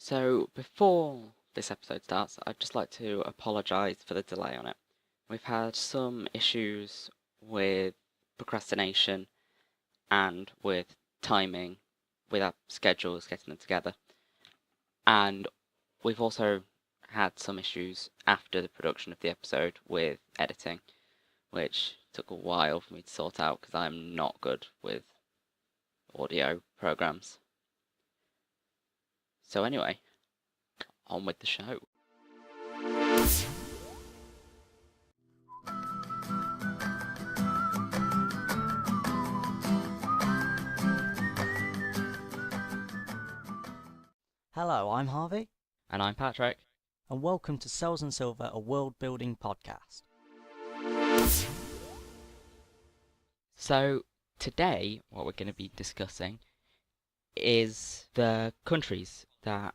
So, before this episode starts, I'd just like to apologise for the delay on it. We've had some issues with procrastination and with timing, with our schedules getting them together. And we've also had some issues after the production of the episode with editing, which took a while for me to sort out because I'm not good with audio programs. So, anyway, on with the show. Hello, I'm Harvey, And I'm Patrick. and welcome to Cells and Silver, a world-building podcast. So, today, what we're going to be discussing is the countries that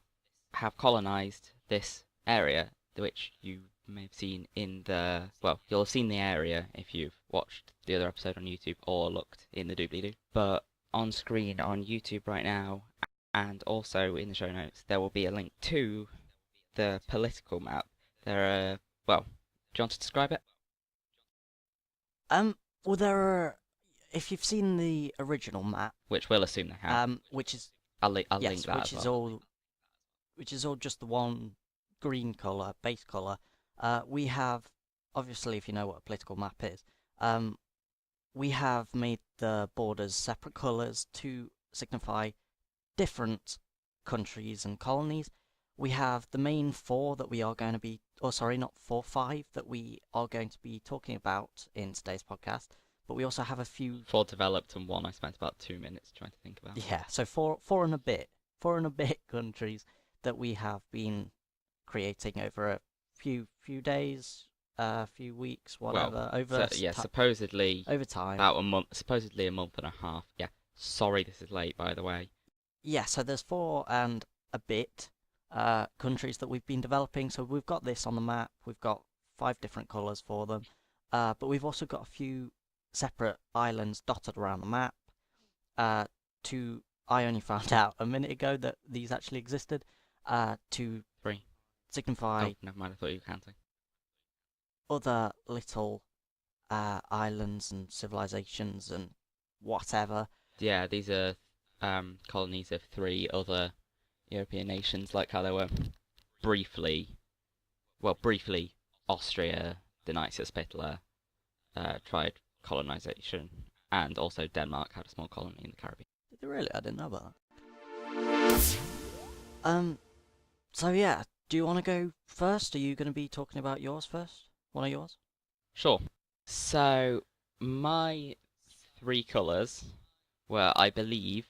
have colonized this area, which you may have seen in the. Well, you'll have seen the area if you've watched the other episode on YouTube or looked in the doobly-doo. But on screen on YouTube right now, and also in the show notes, there will be a link to the political map. There are. Well, do you want to describe it? Well, there are, if you've seen the original map, Which we'll assume they have. which is I'll link yes, that which as is well. which is all just the one green color, base color. We have, obviously, if you know what a political map is, we have made the borders separate colors to signify different countries and colonies. We have the main four that we are going to be, or sorry, not four, five that we are going to be talking about in today's podcast. But we also have a few. Four developed and one I spent about 2 minutes trying to think about. Yeah, so four and a bit countries that we have been creating over a few days, few weeks, whatever, supposedly over time. about a month, supposedly a month and a half. Yeah, sorry this is late, by the way. Yeah, so there's four and a bit countries that we've been developing. So we've got this on the map. We've got 5 different colours for them. But we've also got a few separate islands dotted around the map. I only found out a minute ago that these actually existed. To 3. signify Oh, never mind, I thought you were counting. other little islands and civilizations and whatever. Yeah, these are colonies of 3 other European nations, like how they were briefly Austria, the Knights of Hitler tried colonization, and also Denmark had a small colony in the Caribbean. Did they really? I didn't know about that. So yeah, do you want to go first? Are you going to be talking about yours first? One of yours? Sure. So, my 3 colours were, I believe,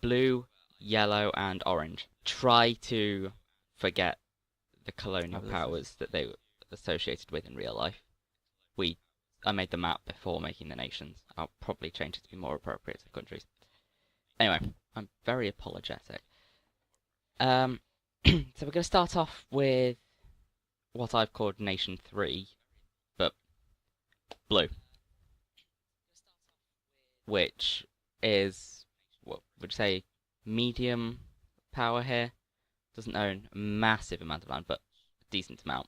blue, yellow, and orange. Try to forget the colonial powers that they were associated with in real life. I made the map before making the nations. I'll probably change it to be more appropriate to the countries. Anyway, I'm very apologetic. So we're going to start off with what I've called Nation 3, but blue. Which is, what would you say, medium power here. Doesn't own a massive amount of land, but a decent amount.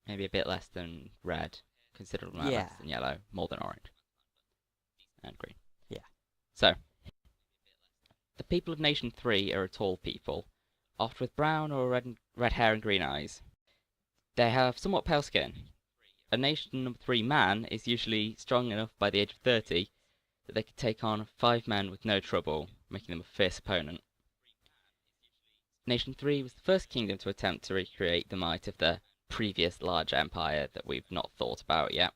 Maybe a bit less than red, considerable amount less than yellow, more than orange. And green. Yeah. So, the people of Nation 3 are a tall people, often with brown or red hair and green eyes. They have somewhat pale skin. A Nation number 3 man is usually strong enough by the age of 30 that they could take on 5 men with no trouble, making them a fierce opponent. Nation 3 was the first kingdom to attempt to recreate the might of the previous large empire that we've not thought about yet,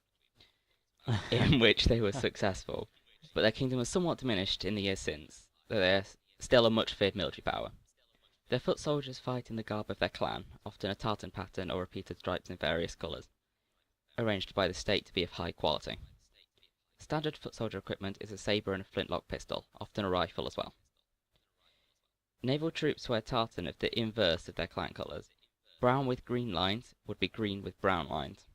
in which they were successful, but their kingdom was somewhat diminished in the years since, though they are still a much feared military power. Their foot soldiers fight in the garb of their clan, often a tartan pattern or repeated stripes in various colours, arranged by the state to be of high quality. Standard foot soldier equipment is a sabre and a flintlock pistol, often a rifle as well. Naval troops wear tartan of the inverse of their clan colours. Brown with green lines would be green with brown lines.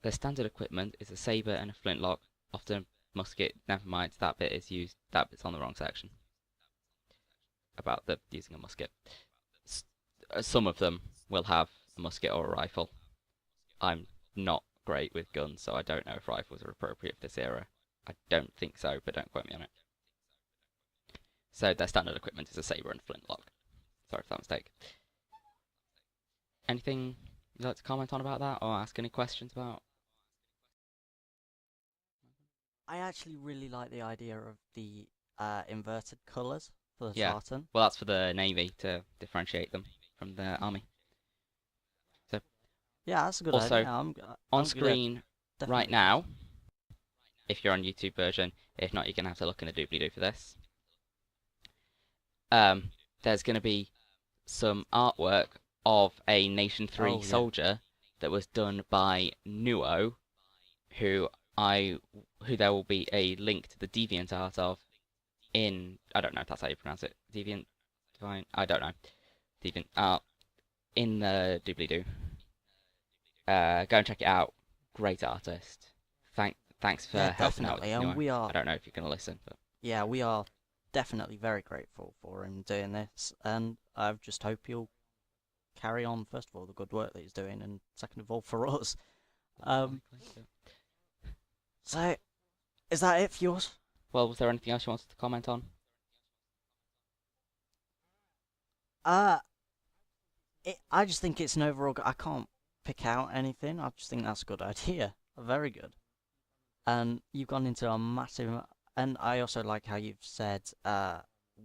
Their standard equipment is a sabre and a flintlock, often a musket. Never mind, that bit's on the wrong section. about the using a musket. Some of them will have a musket or a rifle. I'm not great with guns, so I don't know if rifles are appropriate for this era. I don't think so, but don't quote me on it. So their standard equipment is a saber and flintlock. Sorry for that mistake. Anything you'd like to comment on about that, or ask any questions about? I actually really like the idea of the inverted colours for the Yeah. tartan. Well, that's for the Navy to differentiate them from the Army. So Yeah, that's a good also idea. on I'm screen right definitely. now, if you're on YouTube version, if not, you're gonna have to look in the doobly-doo for this. There's gonna be some artwork of a Nation 3 Oh yeah. soldier that was done by Nuo, who I who there will be a link to the Deviant art of in I don't know if that's how you pronounce it. Deviant Divine I don't know. Deviant art in the doobly doo. Go and check it out. Great artist. Thanks Yeah, for helping out definitely. with And Nuo. we I are, don't know if you're gonna listen, but yeah, we are definitely very grateful for him doing this. And I just hope he'll carry on, first of all, the good work that he's doing, and second of all, for us. Um, likely. so, is that it for yours? Well, was there anything else you wanted to comment on? Uh, I just think it's an overall. I can't pick out anything. I just think that's a good idea. Very good. And you've gone into a massive. And I also like how you've said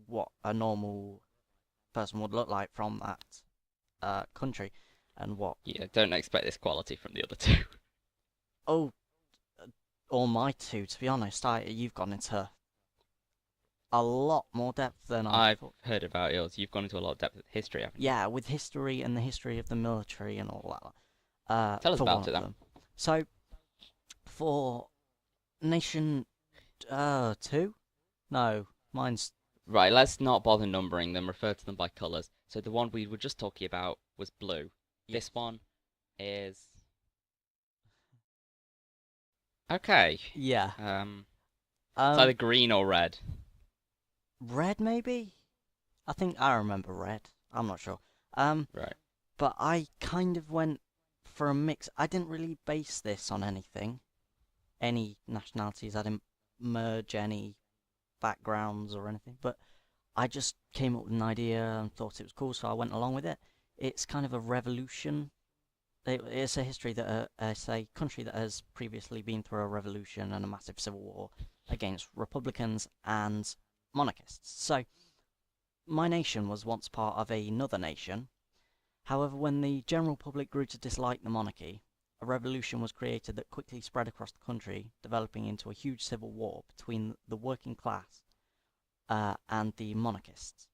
what a normal person would look like from that country, and what. Yeah, don't expect this quality from the other two. Oh, all my two. To be honest, you've gone into a lot more depth than I I've thought. heard about yours. You've gone into a lot of depth with history, haven't you? Yeah, with history and the history of the military and all that. Tell us For one about of it then. them. So, for Nation 2? No, mine's. Right, let's not bother numbering them, refer to them by colours. So the one we were just talking about was blue. Yeah. This one is okay. Yeah. It's either green or red. Red maybe? I think I remember red. I'm not sure. Right. But I kind of went for a mix. I didn't really base this on anything, any nationalities. I didn't merge any backgrounds or anything. But I just came up with an idea and thought it was cool, so I went along with it. It's kind of a revolution. It's a history that it's a country that has previously been through a revolution and a massive civil war against republicans and monarchists. So my nation was once part of another nation. However, when the general public grew to dislike the monarchy, a revolution was created that quickly spread across the country, developing into a huge civil war between the working class and the monarchists.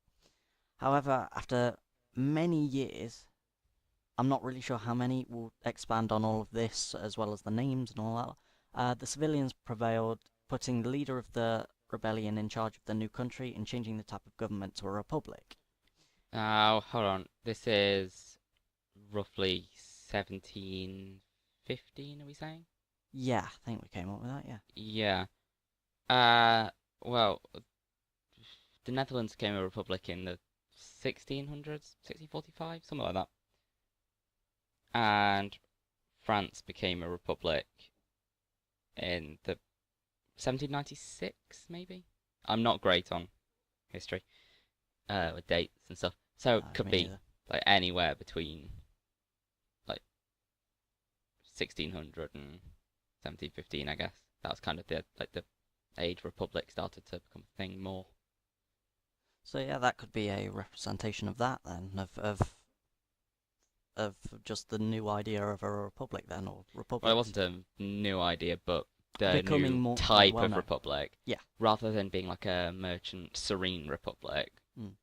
However, after many years, I'm not really sure how many, will expand on all of this as well as the names and all that. The civilians prevailed, putting the leader of the rebellion in charge of the new country and changing the type of government to a republic. Now, hold on. This is roughly 1715, are we saying? Yeah, I think we came up with that, yeah. Yeah. Well, the Netherlands became a republic in the 1600s, 1645, something like that. And France became a republic in the 1796, maybe? I'm not great on history, with dates and stuff. So it could Me be neither. like anywhere between like 1600 and 1715, I guess. That was kind of the age republic started to become a thing more. So yeah, that could be a representation of that then, of just the new idea of a republic then, or Well, it republic wasn't a new idea, but the becoming new more type well of known. republic. Yeah. Rather than being like a merchant serene republic. Mm.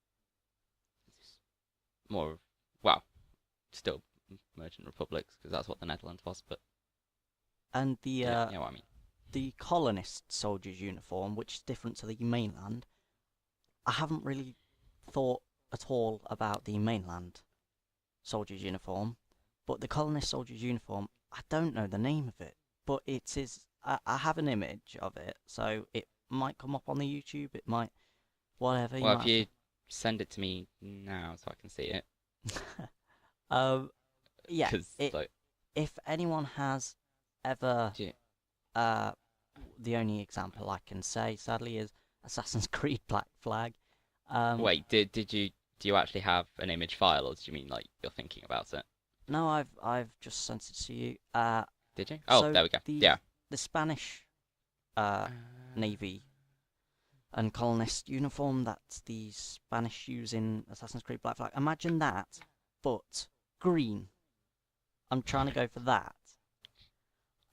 More, well, still merchant republics because that's what the Netherlands was. But And the you know what I mean. the colonist soldier's uniform, which is different to the mainland. I haven't really thought at all about the mainland soldier's uniform, but the colonist soldier's uniform, I don't know the name of it, but it is. I have an image of it, so it might come up on the YouTube. It might, whatever. Well, if you send it to me now so I can see it. Yeah. Because like, If anyone has ever, do you- the only example I can say, sadly, is Assassin's Creed Black Flag. wait, do you actually have an image file, or do you mean like you're thinking about it? No, I've just sent it to you. Did you? Oh, So there we go. the Yeah. the Spanish Navy and colonist uniform that the Spanish use in Assassin's Creed Black Flag. Imagine that, but green. I'm trying to go for that.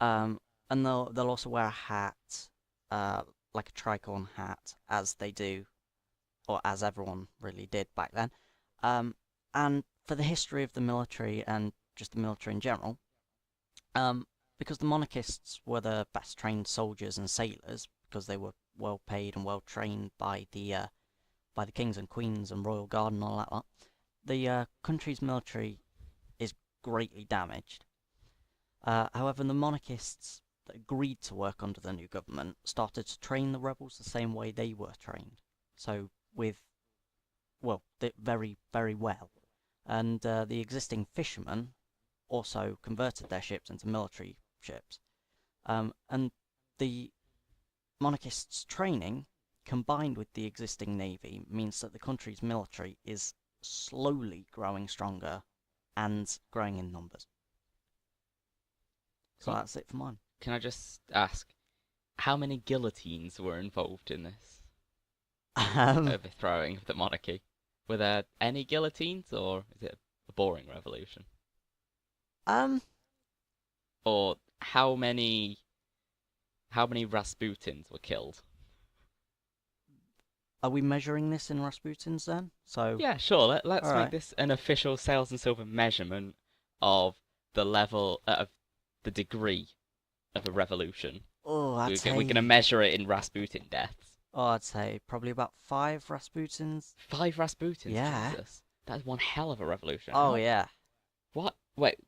And they'll also wear a hat, like a tricorn hat, as they do, or as everyone really did back then. And for the history of the military and just the military in general, because the monarchists were the best trained soldiers and sailors, because they were well paid and well trained by the kings and queens and royal guard and all that lot, the country's military is greatly damaged. However, the monarchists that agreed to work under the new government started to train the rebels the same way they were trained. So very, very well. And the existing fishermen also converted their ships into military ships. And the monarchists' training, combined with the existing navy, means that the country's military is slowly growing stronger and growing in numbers. So that's it for mine. Can I just ask, how many guillotines were involved in this overthrowing of the monarchy? Were there any guillotines, or is it a boring revolution? Or how many Rasputins were killed? Are we measuring this in Rasputins then? So Yeah, sure. Let's all make right. this an official Sales and Silver measurement of the level of the degree of a revolution. Oh, We're gonna measure it in Rasputin deaths. I'd say probably about 5 Rasputins. 5 Rasputins. Yeah. Jesus, that's one hell of a revolution. Oh yeah. What? Wait,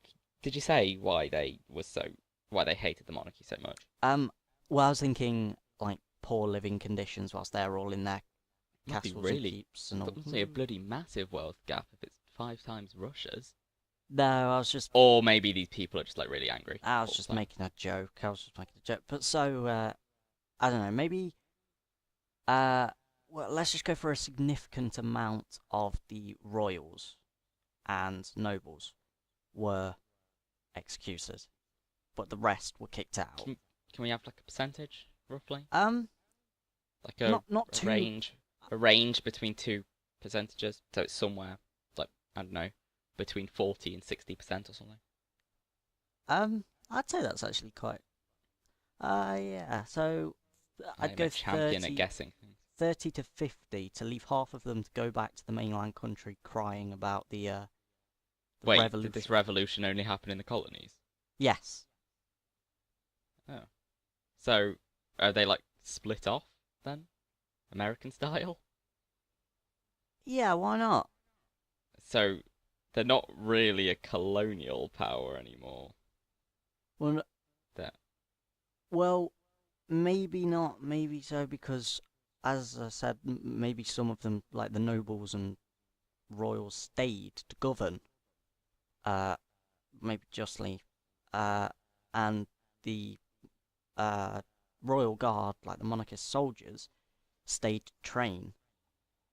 did you say why they hated the monarchy so much? Well, I was thinking like poor living conditions whilst they're all in their Must be castles and really, keeps and all. must be a bloody massive wealth gap if it's 5 times Russia's. No, I was just Or maybe these people are just like really angry. I was just making a joke. But so I don't know, maybe well, let's just go for a significant amount of the royals and nobles were executed, but the rest were kicked out. Can we have like a percentage roughly? Like not a too range between 2 percentages, so it's somewhere like I don't know, between 40 and 60% or something. I'd say that's actually quite. Yeah. So I'd I'm go a champion 30, at guessing things. 30 to 50 to leave half of them to go back to the mainland country crying about the Wait, revolution. did this revolution only happen in the colonies? Yes. Oh. So, are they like split off then? American style? Yeah, why not? So, they're not really a colonial power anymore. Well, That. well, maybe not, maybe so, because as I said, maybe some of them, like the nobles and royals, stayed to govern. Maybe justly, and the royal guard, like the monarchist soldiers, stayed to train.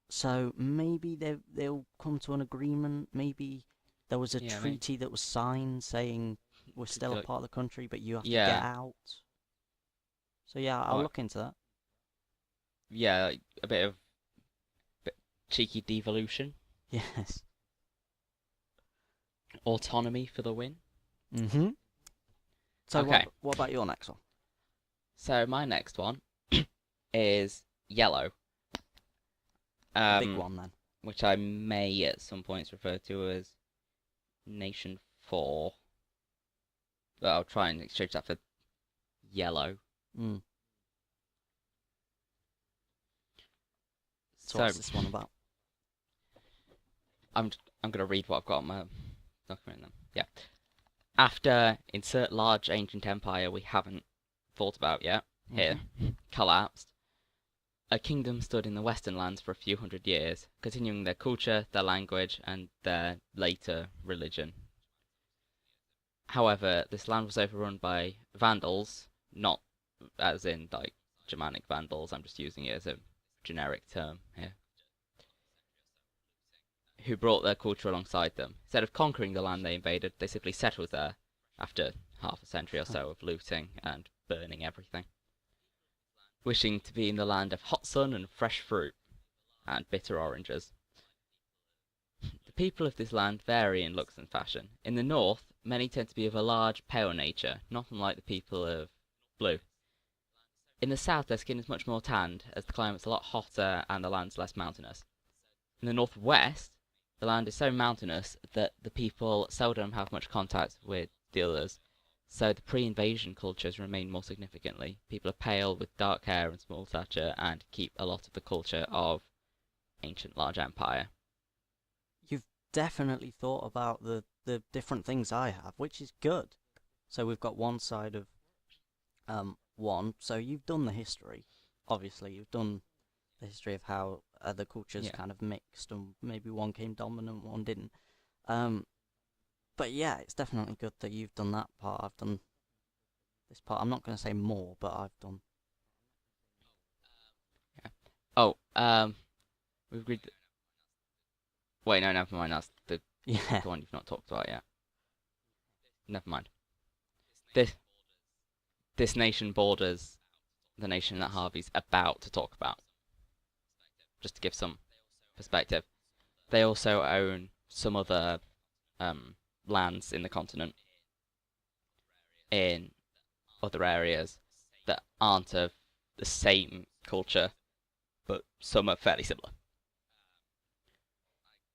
So maybe they'll come to an agreement. Maybe there was a treaty that was signed saying we're still a part of the country, but you have to get out. So yeah, I'll look into that. Yeah, like a bit cheeky devolution. Yes. Autonomy for the win. Mm-hmm. So Okay. what about your next one? So my next one is yellow. Big one then. Which I may at some points refer to as Nation 4. But I'll try and exchange that for yellow. Mm. So what's this one about? I'm gonna read what I've got on my document then. Yeah. After insert large ancient empire we haven't thought about yet here collapsed, a kingdom stood in the western lands for a few hundred years, continuing their culture, their language, and their later religion. However, this land was overrun by Vandals, not as in like Germanic Vandals, I'm just using it as a generic term here, who brought their culture alongside them. Instead of conquering the land they invaded, they simply settled there after half a century or so of looting and burning everything, wishing to be in the land of hot sun and fresh fruit and bitter oranges. The people of this land vary in looks and fashion. In the north, many tend to be of a large, pale nature, not unlike the people of blue. In the south, their skin is much more tanned, as the climate's a lot hotter and the land's less mountainous. In the northwest, the land is so mountainous that the people seldom have much contact with the others, so the pre-invasion cultures remain more significantly. People are pale with dark hair and small stature and keep a lot of the culture of ancient large empire. You've definitely thought about the different things I have, which is good. So we've got one side of one. So you've done the history. Obviously, you've done the history of how the cultures kind of mixed, and maybe one came dominant, one didn't. But yeah, it's definitely good that you've done that part. I've done this part. I'm not going to say more, but I've done. Yeah. Oh, we've agreed. Wait, no, never mind. That's the one you've not talked about yet. Never mind. This nation borders the nation that Harvey's about to talk about. Just to give some perspective, they also own some other lands in the continent, in other areas that aren't of the same culture, but some are fairly similar.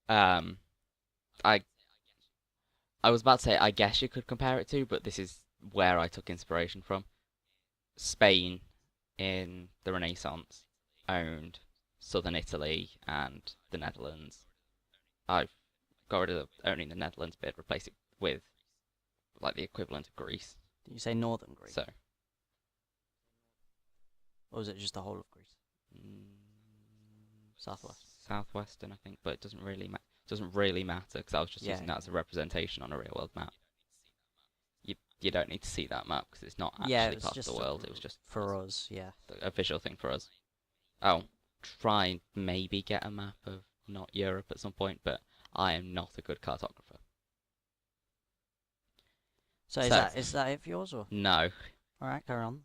I was about to say I guess you could compare it to, but this is where I took inspiration from. Spain in the Renaissance owned southern Italy and the Netherlands. I've got rid of owning the Netherlands bit, replace it with like the equivalent of Greece. Did you say northern Greece? So, or was it just the whole of Greece? Southwest. Southwestern, I think, but it doesn't really matter because I was just using that as a representation on a real world map. You don't need to see that map because it's not actually part of the world. It was just for us, a visual thing for us. I'll try and maybe get a map of not Europe at some point, but I am not a good cartographer. So is that it for yours or? No. All right, carry on.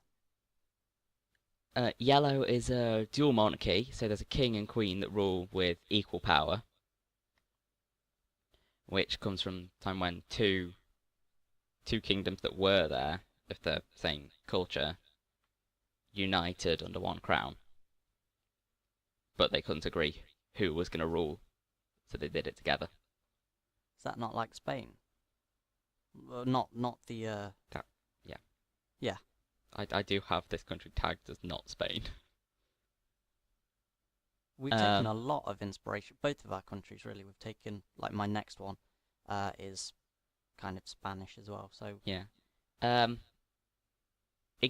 Yellow is a dual monarchy, so there's a king and queen that rule with equal power, which comes from the time when two kingdoms that were there of the same culture united under one crown, but they couldn't agree who was going to rule, so they did it together. Is that not like Spain? Not the. Yeah. Yeah. I do have this country tagged as not Spain. We've taken a lot of inspiration. Both of our countries, really. We've taken, like, my next one is kind of Spanish as well. So yeah. In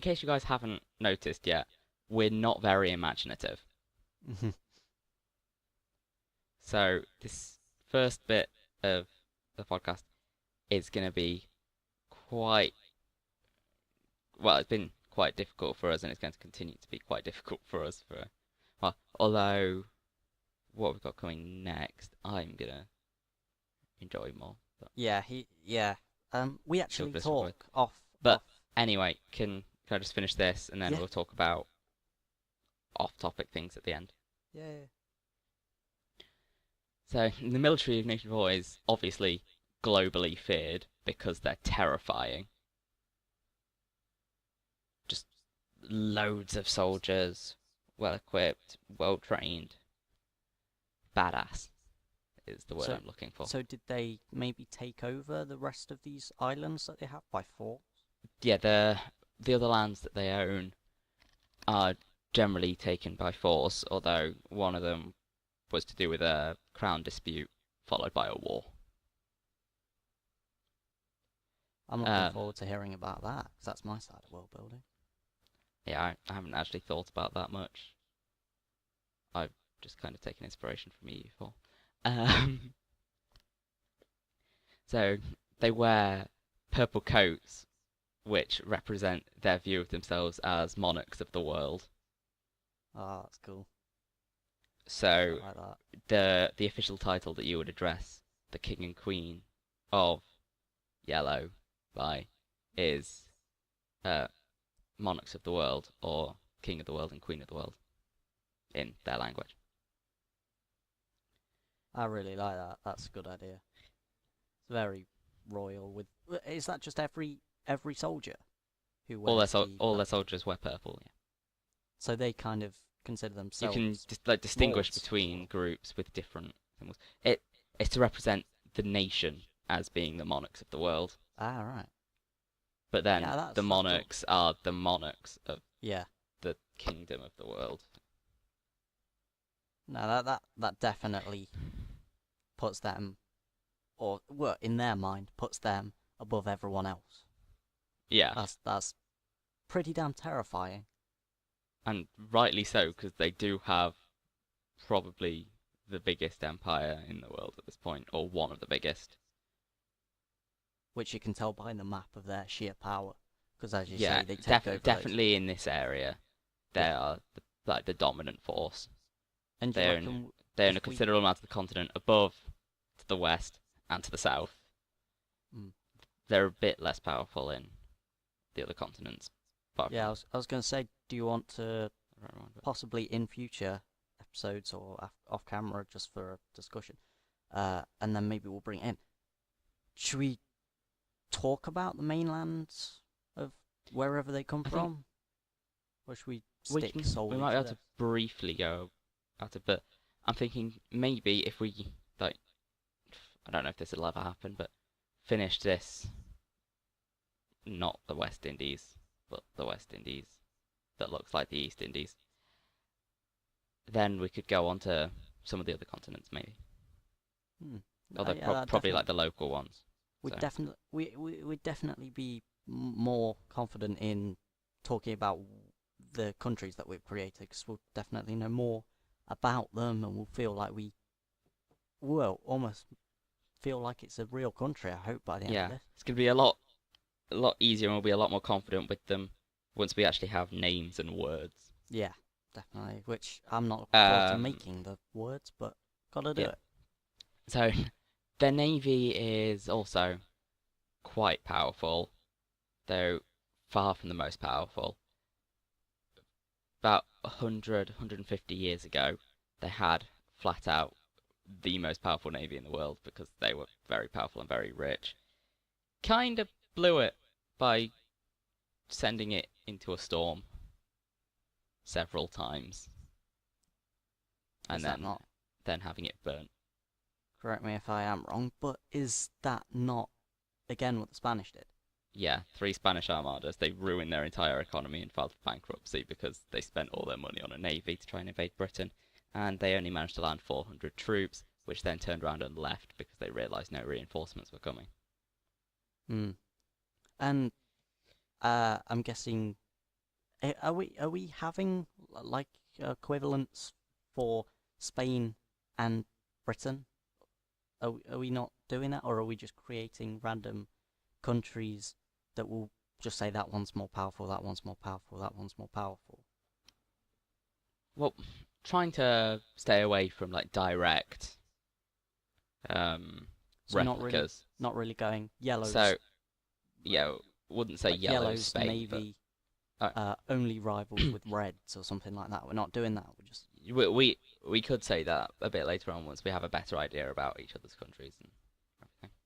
case you guys haven't noticed yet, we're not very imaginative. So this first bit of the podcast is going to be quite, well, it's been quite difficult for us, and it's going to continue to be quite difficult for us. Although what we've got coming next, I'm gonna enjoy more. But we actually talk off. Anyway, can I just finish this, and then we'll talk about off-topic things at the end. Yeah. So, the military of Nation 4 is obviously globally feared because they're terrifying. Just loads of soldiers, well-equipped, well-trained, badass is the word I'm looking for. So did they maybe take over the rest of these islands that they have by force? Yeah, the other lands that they own are generally taken by force, although one of them was to do with a crown dispute followed by a war. I'm looking forward to hearing about that, because that's my side of world building. Yeah, I haven't actually thought about that much. I've just kind of taken inspiration from EU4. Um, so they wear purple coats, which represent their view of themselves as monarchs of the world. Oh, that's cool. I So like that. the official title that you would address the king and queen of Yellow by is monarchs of the world, or king of the world and queen of the world in their language. I really like that. That's a good idea. It's very royal. Is that just every soldier who wears All their soldiers wear purple. Yeah. So they kind of consider You can themselves distinguish lords. between groups with different symbols. It's to represent the nation as being the monarchs of the world. Ah, right. But then Yeah, the that's cool. monarchs are the monarchs of Yeah. the kingdom of the world. No, that definitely puts them, or well, in their mind, puts them above everyone else. Yeah, That's pretty damn terrifying. and rightly so, because they do have probably the biggest empire in the world at this point, or one of the biggest. Which you can tell by the map of their sheer power. Because as you Yeah, say, they take over definitely in this area, they Yeah. are like the dominant force. And do you reckon They own a if we- considerable amount of the continent above, to the west, and to the south. Mm. They're a bit less powerful in the other continents. Yeah, I was going to say, do you want to From possibly in future episodes or off camera just for a discussion, and then maybe we'll bring it in. Should we talk about the mainlands of wherever they come from, or should we stick solely? We might be able to to briefly go at it, but I'm thinking maybe if we like, I don't know if this will ever happen, but finish this, not the West Indies, but the West Indies that looks like the East Indies. Then we could go on to some of the other continents, maybe. Although yeah, probably like the local ones. We'd so. definitely we'd definitely be more confident in talking about the countries that we've created, because we'll definitely know more about them, and we'll feel like we will almost feel like it's a real country. I hope by the end of this. It's gonna be a lot easier, and we'll be a lot more confident with them once we actually have names and words. Yeah, definitely. Which I'm not looking forward to making the words, but gotta do it. So, their navy is also quite powerful, though far from the most powerful. About 100, 150 years ago, they had flat out the most powerful navy in the world because they were very powerful and very rich. Kind of blew it by sending it into a storm several times, and then having it burnt. Correct me if I am wrong, but is that not again what the Spanish did? Yeah, 3 Spanish armadas. They ruined their entire economy and filed for bankruptcy because they spent all their money on a navy to try and invade Britain, and they only managed to land 400 troops, which then turned around and left because they realised no reinforcements were coming. And I'm guessing, are we having like equivalents for Spain and Britain? Are we not doing that, or are we just creating random countries that will just say that one's more powerful, that one's more powerful, that one's more powerful? Well, trying to stay away from like direct So replicas. not really going yellows. So yeah, wouldn't say like yellow's Spain, navy only rivals with reds or something like that. We're not doing that. We're just we could say that a bit later on once we have a better idea about each other's countries and everything,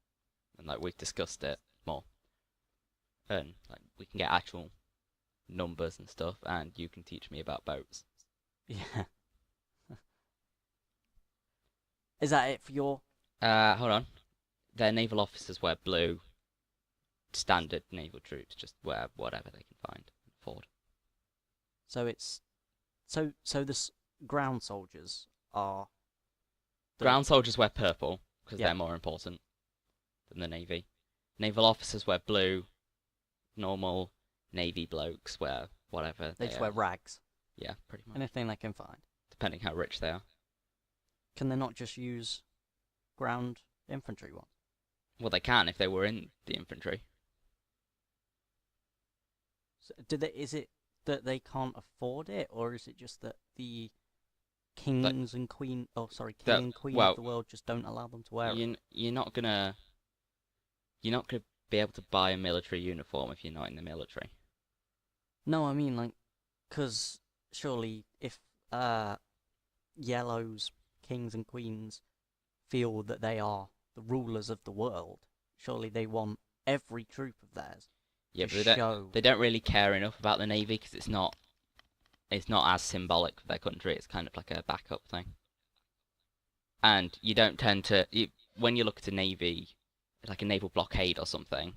and like we've discussed it more, and like we can get actual numbers and stuff, and you can teach me about boats. yeah. Is that it for your? Hold on. Their naval officers wear blue. Standard naval troops just wear whatever they can find and afford. So it's so the ground soldiers are. Ground soldiers wear purple because they're more important than the navy. Naval officers wear blue. Normal navy blokes wear whatever They just wear rags. Yeah, pretty much. Anything they can find. depending how rich they are. Can they not just use ground infantry ones? Well, they can if they were in the infantry. So is it that they can't afford it, or is it just that the kings and queen, king and queen of the world just don't allow them to wear it? You're not gonna be able to buy a military uniform if you're not in the military. No, I mean, like, because surely if Yellow's kings and queens feel that they are the rulers of the world, surely they want every troop of theirs. Yeah, but they don't really care enough about the navy because it's not as symbolic for their country. It's kind of like a backup thing. And you don't tend to when you look at a navy, like a naval blockade or something,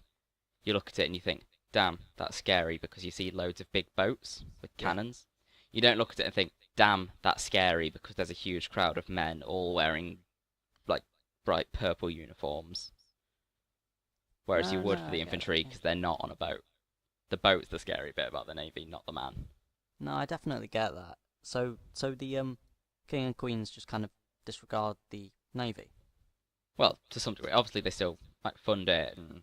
you look at it and you think, damn, that's scary because you see loads of big boats with cannons. You don't look at it and think, damn, that's scary because there's a huge crowd of men all wearing like bright purple uniforms. Whereas you would for the infantry because they're not on a boat. The boat's the scary bit about the navy, not the man. No, I definitely get that. So the king and queens just kind of disregard the navy. Well, to some degree, obviously they still like fund it and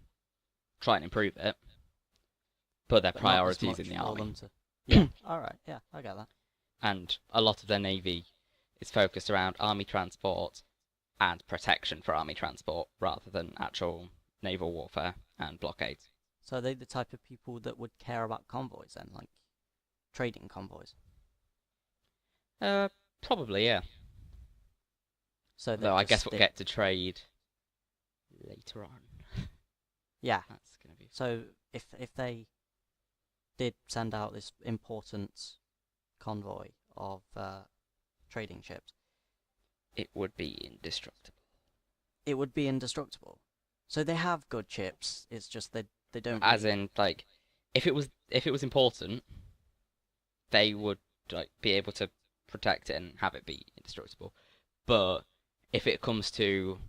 try and improve it, but their priorities in the army. Yeah, all right, yeah, I get that. And a lot of their navy is focused around army transport and protection for army transport rather than actual naval warfare and blockades. So are they the type of people that would care about convoys then, like trading convoys? Probably, yeah. So though I guess we'll get to trade later on. Yeah. That's gonna be. So if they did send out this important convoy of trading ships, it would be indestructible. It would be indestructible. So they have good ships. It's just they don't. As in, like, if it was important, they would like be able to protect it and have it be indestructible. But if it comes to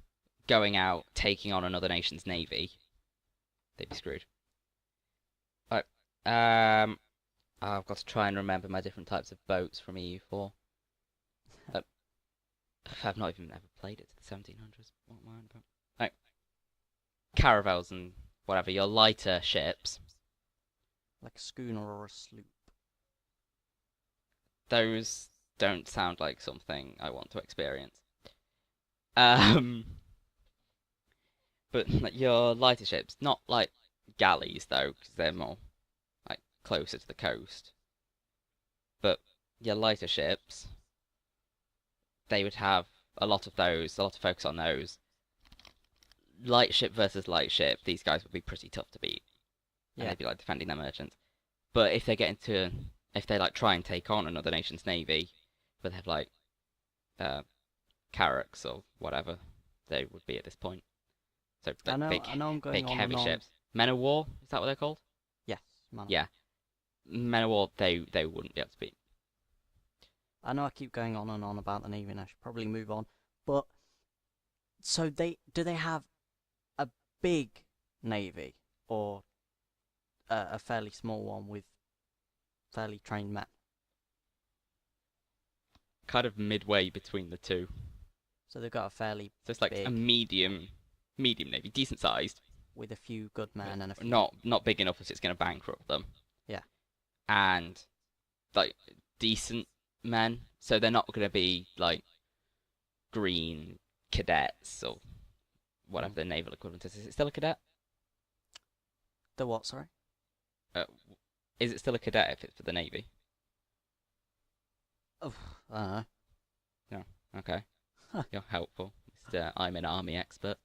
going out, taking on another nation's navy, they'd be screwed. Right. I've got to try and remember my different types of boats from EU4. I've not even ever played it to the 1700s. What am I on about? Right. Caravels and whatever, your lighter ships. Like a schooner or a sloop. Those don't sound like something I want to experience. But like, your lighter ships, not like galleys though, because they're more like closer to the coast. But your lighter ships, they would have a lot of those, a lot of focus on those. Light ship versus light ship, these guys would be pretty tough to beat. Yeah. And they'd be like defending their merchants. But if they like try and take on another nation's navy, but they have like carracks or whatever they would be at this point. So like, I know I'm going big on heavy and on. ships. Men of war, is that what they're called? Yes, yeah. Men of war, they wouldn't be able to beat. I know I keep going on and on about the navy, and I should probably move on. But so do they have a big navy or a fairly small one with fairly trained men? Kind of midway between the two. So they've got a fairly so it's like big, a medium navy, decent sized, with a few good men and a few not big enough that it's going to bankrupt them. Yeah. And like decent men, so they're not going to be like green cadets or whatever the naval equivalent is. Is it still a cadet? The what? Sorry. Is it still a cadet if it's for the navy? Oh, I don't know. No. Okay. You're helpful. I'm an army expert.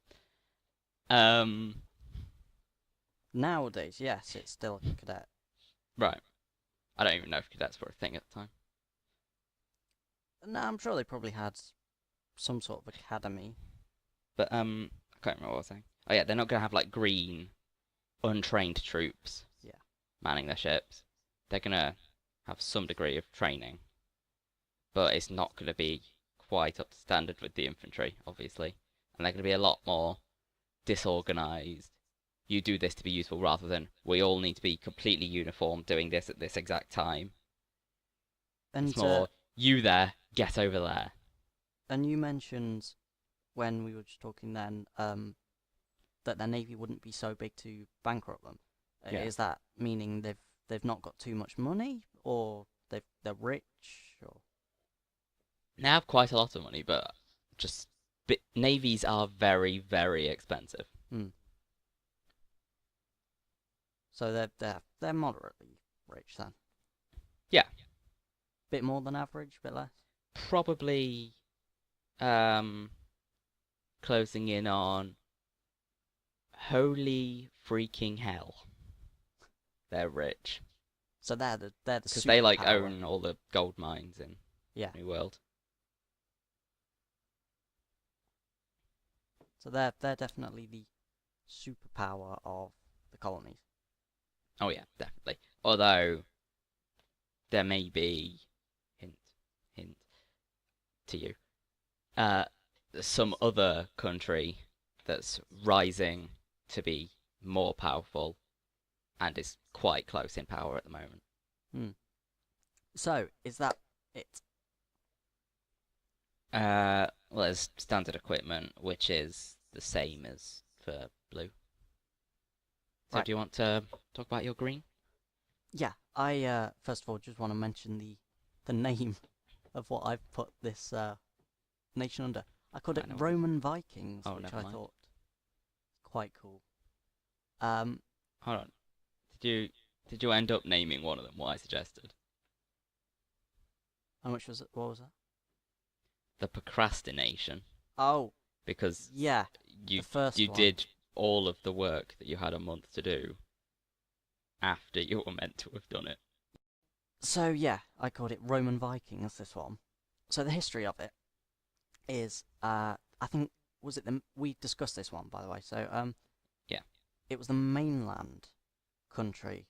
Nowadays, yes, it's still a cadet. Right. I don't even know if cadets were a thing at the time. No, I'm sure they probably had some sort of academy. But I can't remember what I was saying. Oh yeah, they're not gonna have like green, untrained troops. Yeah. Manning their ships. They're gonna have some degree of training, but it's not gonna be quite up to standard with the infantry, obviously, and they're gonna be a lot more disorganized. You do this to be useful rather than we all need to be completely uniform doing this at this exact time. And it's more you there, get over there. And you mentioned when we were just talking then, that their navy wouldn't be so big to bankrupt them. Yeah. Is that meaning they've not got too much money, or they're rich, or They have quite a lot of money, but just navies are very, very expensive. hmm. So they're moderately rich then? Yeah. Bit more than average, bit less? Probably closing in on holy freaking hell. They're rich. So they're the Because they like superpower. own all the gold mines in Yeah. New World. So they're definitely the superpower of the colonies. Oh yeah, definitely. Although there may be hint hint to you. Some other country that's rising to be more powerful and is quite close in power at the moment. Hmm. So is that it? Well, there's standard equipment, which is the same as for blue. So Right. do you want to talk about your green? Yeah. I first of all just want to mention the name of what I've put this nation under. I called it I know. Roman Vikings, Oh, which never I mind. thought quite cool. Hold on. Did you end up naming one of them? What I suggested? How much was it? What was that? The procrastination, Oh, because yeah, you the first you one. did all of the work that you had a month to do after you were meant to have done it. So yeah, I called it Roman Vikings, this one. So the history of it is, I think, we discussed this one, by the way. So Yeah. it was the mainland country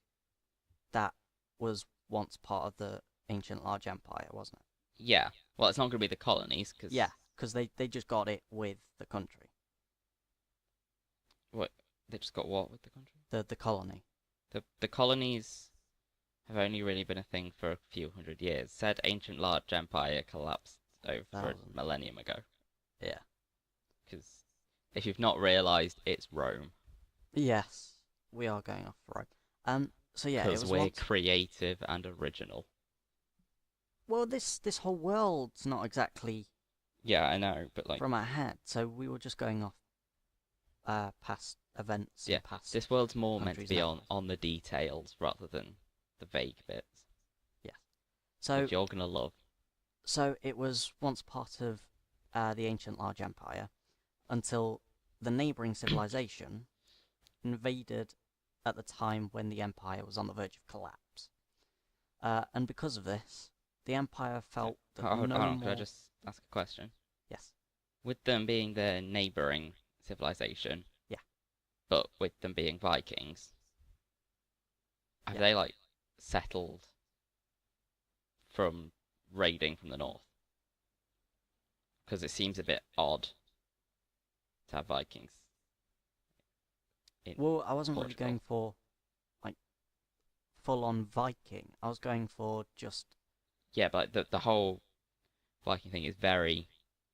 that was once part of the ancient large empire, wasn't it? Yeah. Well, it's not going to be the colonies, because Yeah, because they just got it with the country, what, they just got what with the country? the colony. The colonies have only really been a thing for a few hundred years. Said ancient large empire collapsed over a Thousand. millennium ago. Yeah. Because if you've not realised, it's Rome. Yes, we are going off the road. So yeah, it Because was we're once. creative and original. Well, this whole world's not exactly Yeah, I know, but like, from our head, so we were just going off past events yeah, and past this world's more meant to countries be and on the details rather than the vague bits, yeah. So which you're gonna love. so it was once part of the ancient large empire until the neighboring civilization invaded at the time when the empire was on the verge of collapse. And because of this, the empire felt that Hold no on, could I more. just ask a question? Yes. With them being the neighbouring civilization, Yeah. but with them being Vikings, have Yeah. they like settled from raiding from the north? Because it seems a bit odd to have Vikings in Well, I wasn't really Portugal. going for like full-on Viking. I was going for just Yeah, but the whole Viking thing is very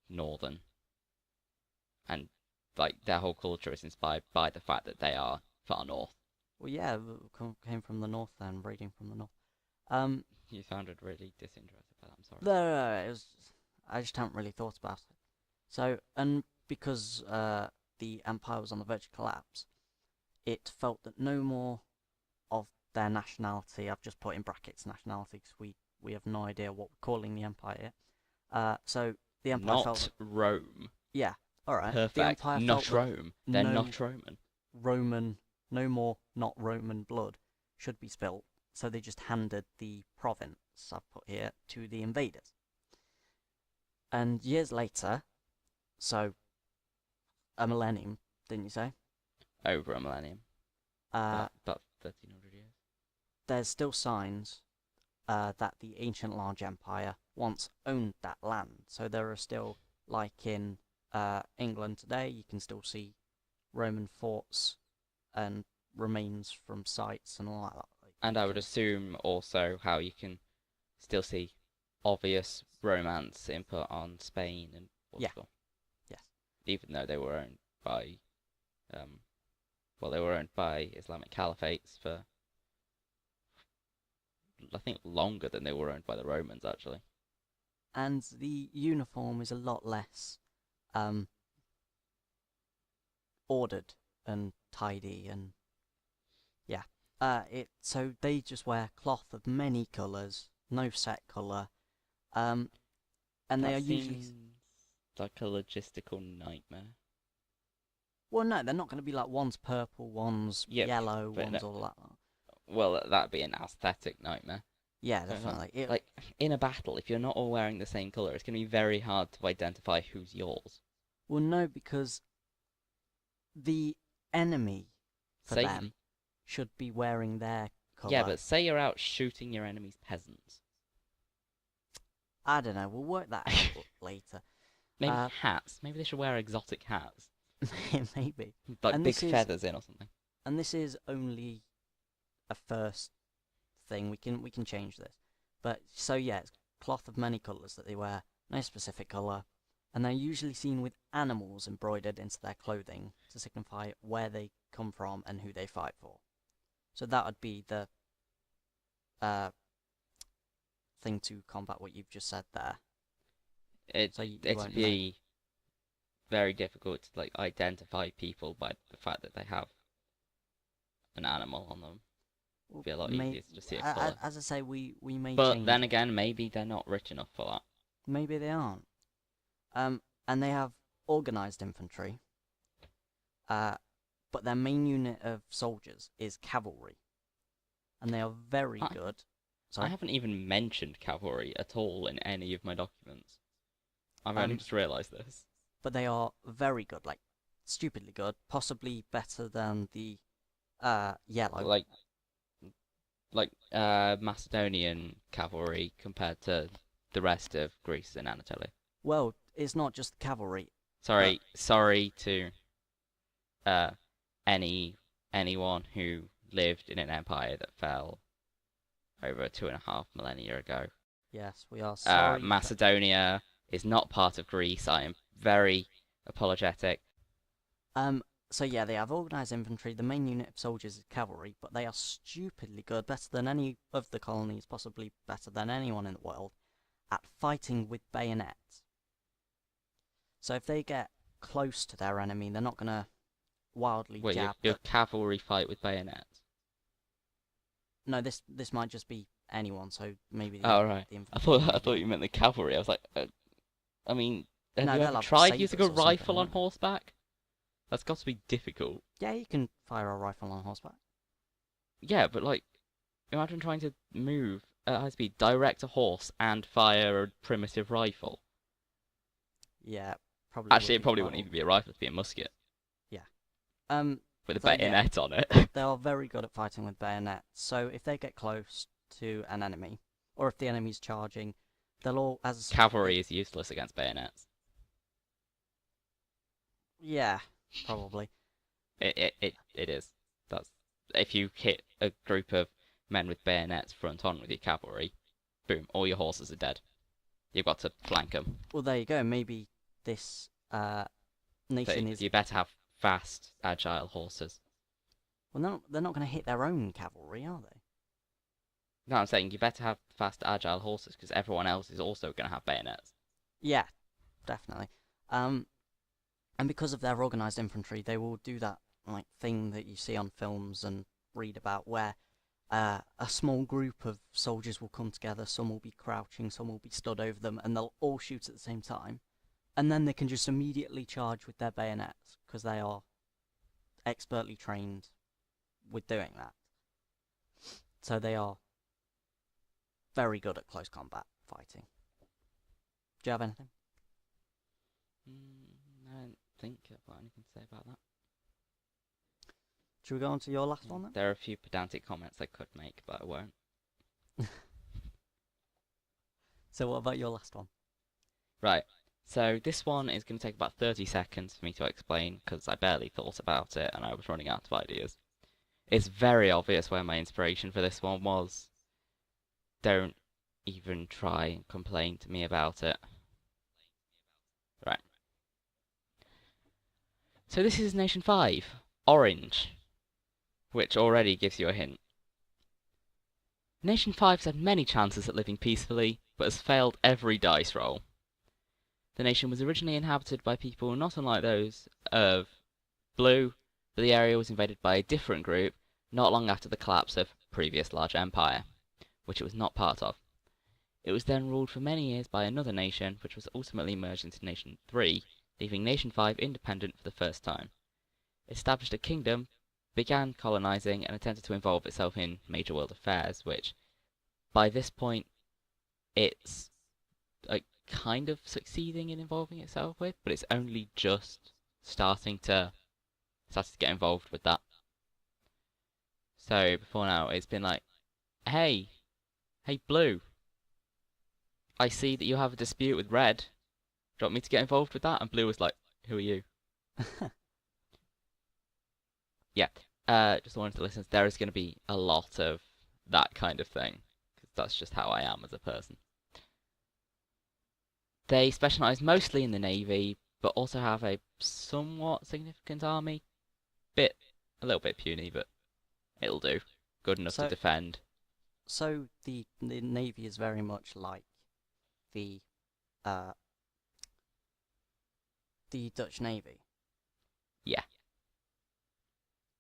northern, and like their whole culture is inspired by the fact that they are far north. well, yeah, came from the north then, raiding from the north. Um, You sounded really disinterested by that. I'm sorry. no, it was. I just haven't really thought about it. So, and because the empire was on the verge of collapse, it felt that no more of their nationality. I've just put in brackets nationality because we have no idea what we're calling the empire. So the empire felt Not that, Rome. yeah, all right. The Perfect. empire Not felt that Rome. They're no not Roman. Roman, no more not Roman blood should be spilt. So they just handed the province I've put here to the invaders. And years later, so a millennium, didn't you say? Over a millennium. About 1300 years. There's still signs that the ancient large empire once owned that land. So there are still, like in England today, you can still see Roman forts and remains from sites and all that. And I would assume also how you can still see obvious romance input on Spain and Yeah. Portugal. Yes. Even though they were owned by, they were owned by Islamic caliphates for, I think, longer than they were owned by the Romans, actually. And the uniform is a lot less ordered and tidy, and yeah. So they just wear cloth of many colours, no set colour, and they That are usually. seems like a logistical nightmare. Well, no, they're not going to be like one's purple, one's Yep, yellow, but one's no, all that. well, that'd be an aesthetic nightmare. Yeah, So, definitely. like in a battle, if you're not all wearing the same color, it's going to be very hard to identify who's yours. Well, no, because the enemy for Say, them should be wearing their colour. yeah, but say you're out shooting your enemy's peasants. I don't know. We'll work that out later. Maybe hats. Maybe they should wear exotic hats, Maybe. like And big this is- feathers in or something. And this is only a first thing. We can change this. But so yeah, it's cloth of many colours that they wear, no specific colour, and they're usually seen with animals embroidered into their clothing to signify where they come from and who they fight for. So that would be the thing to combat what you've just said there. So you It'd won't be very difficult to like identify people by the fact that they have an animal on them. It'd be a lot easier to just see a colour. As I say, we may But change then it. again, maybe they're not rich enough for that. Maybe they aren't. And they have organised infantry. But their main unit of soldiers is cavalry. And they are very good. I haven't even mentioned cavalry at all in any of my documents. I've only just realised this. But they are very good, like stupidly good, possibly better than the yellow. Like Macedonian cavalry compared to the rest of Greece and Anatolia. Well, it's not just cavalry. Sorry to anyone who lived in an empire that fell over 2.5 millennia ago. Yes, we are sorry. Macedonia is not part of Greece. I am very apologetic. So yeah, they have organised infantry. The main unit of soldiers is cavalry, but they are stupidly good, better than any of the colonies, possibly better than anyone in the world, at fighting with bayonets. So if they get close to their enemy, they're not gonna wildly Wait, jab. your cavalry fight with bayonets? No, this might just be anyone. So maybe. Right. The I thought you meant the cavalry. I was like, I mean, have No, you they'll ever have tried using a sabres or something, rifle on won't they? horseback? That's got to be difficult. Yeah, you can fire a rifle on horseback. Yeah, but like, imagine trying to move at high speed, direct a horse, and fire a primitive rifle. Yeah, probably. Actually, it probably wouldn't even be a rifle; it'd be a musket with a So, yeah. bayonet on it. They are very good at fighting with bayonets. So if they get close to an enemy, or if the enemy's charging, they'll all as Cavalry is useless against bayonets. Yeah, probably. It is. That's if you hit a group of men with bayonets front on with your cavalry, boom, all your horses are dead. You've got to flank them. Well, there you go. Maybe this nation is. You better have fast, agile horses. Well, they're not going to hit their own cavalry, are they? No, I'm saying you better have fast, agile horses because everyone else is also going to have bayonets. Yeah, definitely. And because of their organised infantry, they will do that like thing that you see on films and read about, where a small group of soldiers will come together. Some will be crouching, some will be stood over them, and they'll all shoot at the same time. And then they can just immediately charge with their bayonets because they are expertly trained with doing that. So they are very good at close combat fighting. Do you have anything? I don't think I've got anything to say about that. Should we go on to your last one then? There are a few pedantic comments I could make, but I won't. So what about your last one? Right. So this one is going to take about 30 seconds for me to explain because I barely thought about it and I was running out of ideas. It's very obvious where my inspiration for this one was. Don't even try and complain to me about it. Right. So this is Nation 5, Orange, which already gives you a hint. Nation 5's had many chances at living peacefully, but has failed every dice roll. The nation was originally inhabited by people not unlike those of Blue, but the area was invaded by a different group not long after the collapse of previous large empire, which it was not part of. It was then ruled for many years by another nation, which was ultimately merged into Nation 3, leaving Nation 5 independent for the first time. It established a kingdom, began colonizing, and attempted to involve itself in major world affairs, which, by this point, it's kind of succeeding in involving itself with, but it's only just starting to get involved with that. So before now, it's been like, hey, Blue, I see that you have a dispute with Red. Do you want me to get involved with that? And Blue was like, who are you? Yeah. Just wanted to listen. There is going to be a lot of that kind of thing, because that's just how I am as a person. They specialise mostly in the navy, but also have a somewhat significant army. A little bit puny, but it'll do. Good enough to defend. So the navy is very much like the Dutch Navy. Yeah.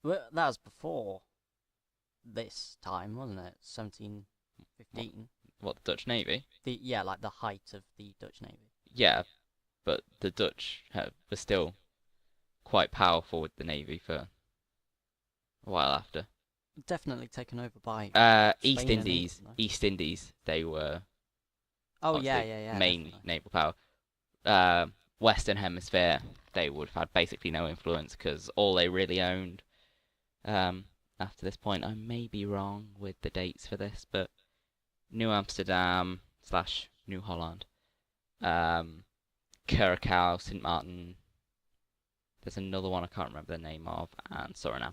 Well, that was before this time, wasn't it? 1715. What, the Dutch Navy? Like the height of the Dutch Navy. Yeah, but the Dutch were still quite powerful with the navy for a while after. Definitely taken over by East Spain Indies. England, East Indies, they were. Oh yeah. Main definitely. naval power. Western Hemisphere, they would have had basically no influence because all they really owned. After this point, I may be wrong with the dates for this, but New Amsterdam / New Holland, Curacao, St. Martin. There's another one I can't remember the name of, and Suriname.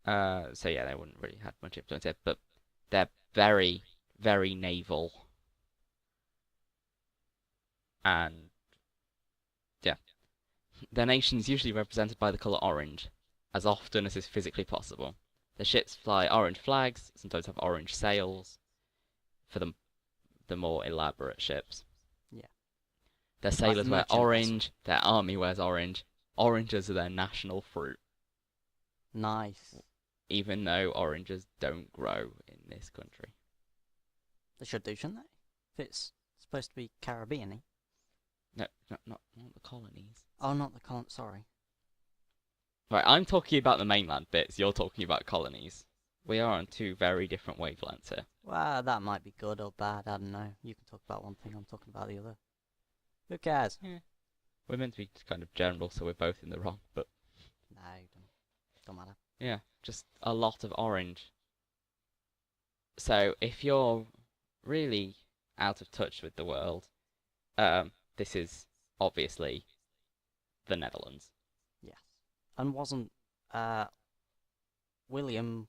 So yeah, they wouldn't really have much influence here, but they're very, very naval. And yeah, their nation's usually represented by the colour orange, as often as is physically possible. The ships fly orange flags, sometimes have orange sails, for the more elaborate ships. Yeah. Their sailors wear orange, their army wears orange. Oranges are their national fruit. Nice. Even though oranges don't grow in this country. They should do, shouldn't they? If it's supposed to be Caribbean-y. No, not the colonies. Oh, not the colonies, sorry. Right, I'm talking about the mainland bits, you're talking about colonies. We are on two very different wavelengths here. Well, that might be good or bad, I don't know. You can talk about one thing, I'm talking about the other. Who cares? Yeah. We're meant to be kind of general, so we're both in the wrong, but... No, don't matter. Yeah, just a lot of orange. So, if you're really out of touch with the world, this is obviously the Netherlands. Yes. And wasn't William...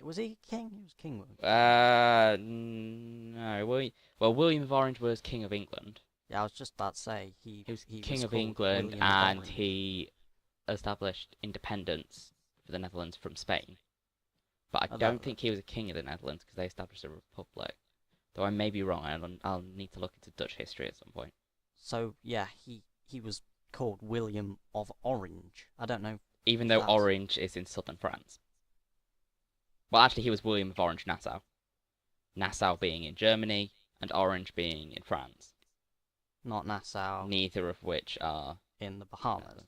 Was he king? He was king. No. William of Orange was King of England. Yeah, I was just about to say he was King King of England, and he established independence for the Netherlands from Spain. But I don't think he was a king of the Netherlands because they established a republic. Though I may be wrong. I'll need to look into Dutch history at some point. So yeah, he was called William of Orange. I don't know. Even though Orange is in southern France. Well, actually, he was William of Orange Nassau. Nassau being in Germany, and Orange being in France. Not Nassau. Neither of which are in the Bahamas.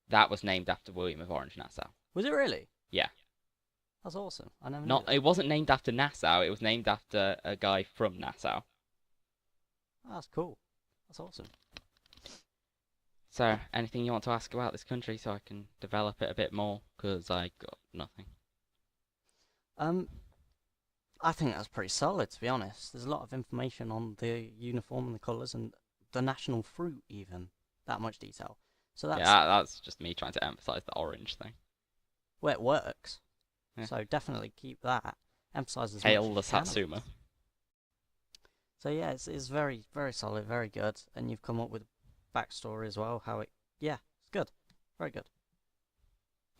That was named after William of Orange Nassau. Was it really? Yeah. That's awesome. I never knew that. It wasn't named after Nassau. It was named after a guy from Nassau. Oh, that's cool. That's awesome. So, anything you want to ask about this country so I can develop it a bit more? Because I got nothing. I think that's pretty solid, to be honest. There's a lot of information on the uniform and the colours and the national fruit, even. That much detail. So that's... Yeah, that's just me trying to emphasise the orange thing. Well, it works. Yeah. So definitely keep that. emphasize as much Hail the as you can of it. Satsuma. So yeah, it's very, very solid, very good, and you've come up with backstory as well. How it, yeah, it's good, very good.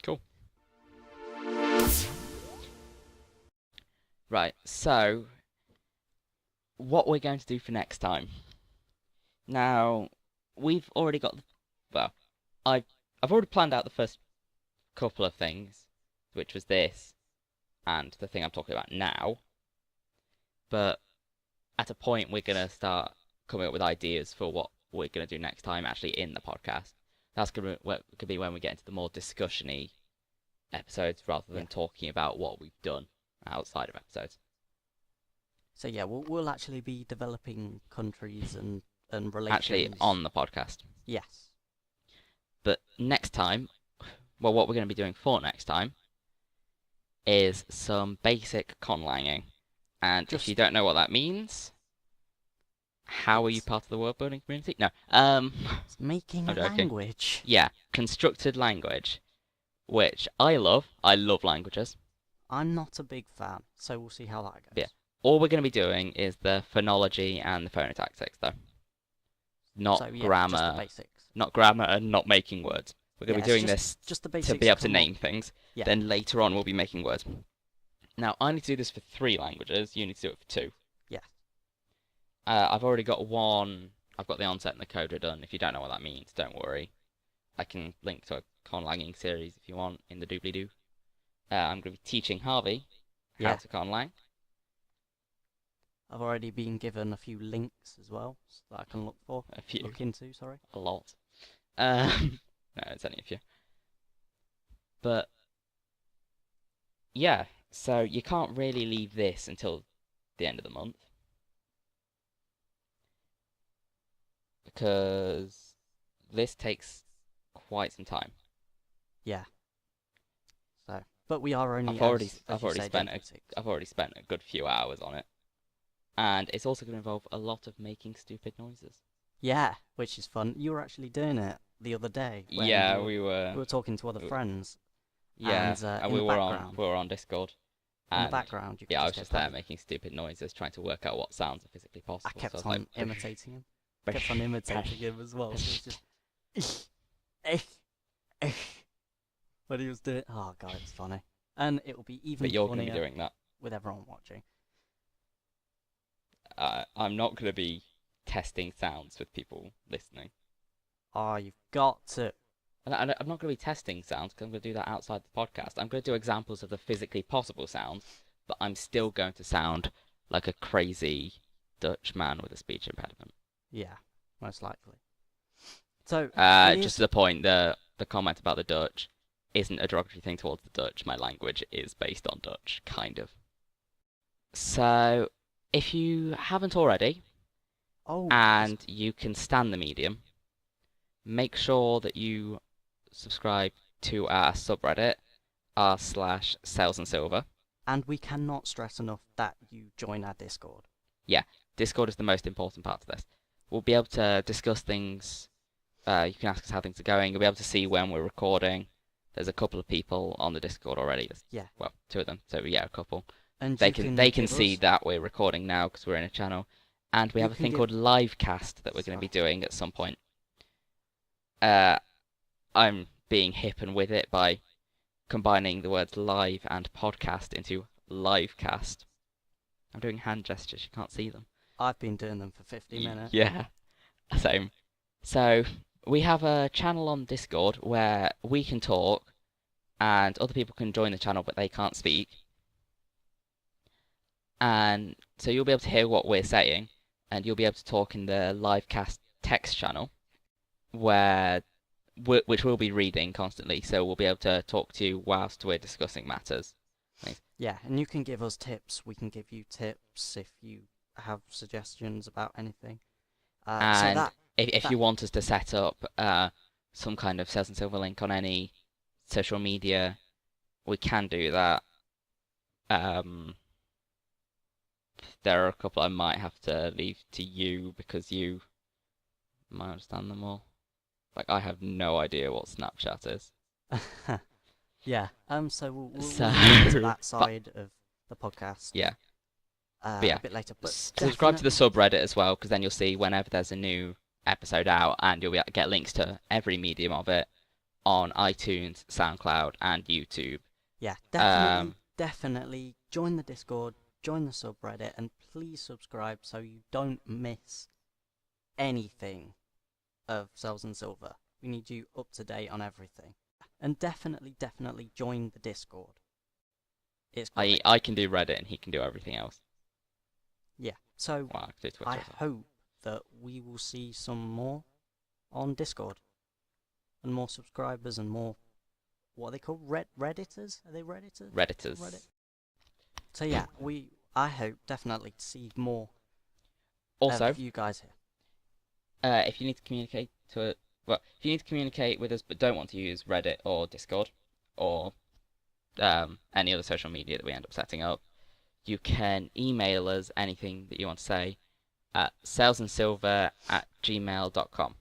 Cool. Right, so what we're going to do for next time. Now, we've already got, well, I've already planned out the first couple of things, which was this and the thing I'm talking about now. But at a point, we're going to start coming up with ideas for what we're going to do next time, actually in the podcast. That's going to be when we get into the more discussion-y episodes, rather than talking about what we've done outside of episodes. So yeah, we'll actually be developing countries and relations. Actually, on the podcast. Yes. But next time, well, what we're going to be doing for next time is some basic conlanging. And if you don't know what that means, how are you part of the world building community? No. It's making a language. Yeah, constructed language, which I love. I love languages. I'm not a big fan, so we'll see how that goes. Yeah. All we're going to be doing is the phonology and the phonotactics, though. Not grammar. Just the basics. Not grammar and not making words. We're going to be doing this just the basics to be able to name things. Yeah. Then later on, we'll be making words. Now, I need to do this for 3 languages. You need to do it for 2. Yeah. I've already got one. I've got the onset and the coda done. If you don't know what that means, don't worry. I can link to a conlanging series if you want in the doobly-doo. I'm going to be teaching Harvey how to conlang. I've already been given a few links as well that I can look for. A few. Look into, sorry. A lot. No, it's only a few. But yeah, so you can't really leave this until the end of the month. Because this takes quite some time. Yeah. So, but we are only. I've already spent a good few hours on it, and it's also going to involve a lot of making stupid noises. Yeah, which is fun. You were actually doing it the other day. Yeah, we were talking to other friends. Yeah, and we were on Discord. In the background, you could I was just there making stupid noises, trying to work out what sounds are physically possible. I kept on imitating him. Kept on imitating him as well. So it was just what he was doing. Oh god, it's funny, and it will be even. But you're going to be doing that with everyone watching. I'm not going to be testing sounds with people listening. Oh, you've got to. And I'm not going to be testing sounds because I'm going to do that outside the podcast. I'm going to do examples of the physically possible sounds, but I'm still going to sound like a crazy Dutch man with a speech impediment. Yeah, most likely. So, just to the point, the comment about the Dutch isn't a derogatory thing towards the Dutch. My language is based on Dutch, kind of. So, if you haven't already, and you can stand the medium, make sure that you subscribe to our subreddit, r/Sales and Silver. And we cannot stress enough that you join our Discord. Yeah, Discord is the most important part of this. We'll be able to discuss things. You can ask us how things are going. You'll be able to see when we're recording. There's a couple of people on the Discord already. Yeah. Well, 2 of them. So yeah, a couple. And they can see that we're recording now because we're in a channel, and we have a thing called Livecast that we're going to be doing at some point. I'm being hip and with it by combining the words live and podcast into Livecast. I'm doing hand gestures, you can't see them. I've been doing them for 50 minutes. Yeah, same. So, we have a channel on Discord where we can talk, and other people can join the channel, but they can't speak. And so you'll be able to hear what we're saying, and you'll be able to talk in the Livecast text channel, which we'll be reading constantly, so we'll be able to talk to you whilst we're discussing matters. Thanks. Yeah, and you can give us tips. We can give you tips if you have suggestions about anything. And if you want us to set up some kind of Sales and Silver link on any social media, we can do that. There are a couple I might have to leave to you because you might understand them all. Like, I have no idea what Snapchat is. Yeah. So we'll get to that side of the podcast. Yeah. But yeah, a bit later. But subscribe to the subreddit as well, because then you'll see whenever there's a new episode out, and you'll get links to every medium of it on iTunes, SoundCloud, and YouTube. Yeah, definitely join the Discord, join the subreddit, and please subscribe so you don't miss anything of Cells and Silver. We need you up to date on everything. And definitely join the Discord. It's great. I can do Reddit, and he can do everything else. Yeah, so Well, I can do Twitter I as well. hope that we will see some more on Discord. And more subscribers and more, what are they called? Redditors? Are they Redditors? Redditors. Reddit. So yeah, I hope definitely to see more Also, of you guys here. if you need to communicate if you need to communicate with us but don't want to use Reddit or Discord or any other social media that we end up setting up, you can email us anything that you want to say at salesandsilver@gmail.com.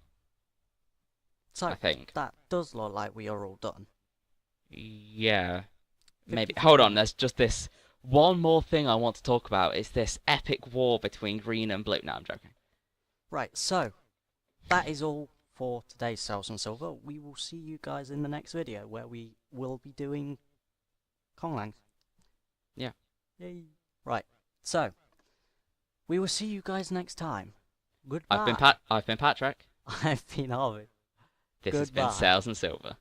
So I think. that does look like we are all done. Yeah. Maybe. 54 Hold on, there's just this one more thing I want to talk about. Is this epic war between green and blue? No, I'm joking. Right, so that is all for today's Cells and Silver. We will see you guys in the next video where we will be doing Konglang. Yeah. Yay. Right, so we will see you guys next time. Goodbye. I've been Patrick. I've been Harvey. This has been Goodbye. Sales and Silver.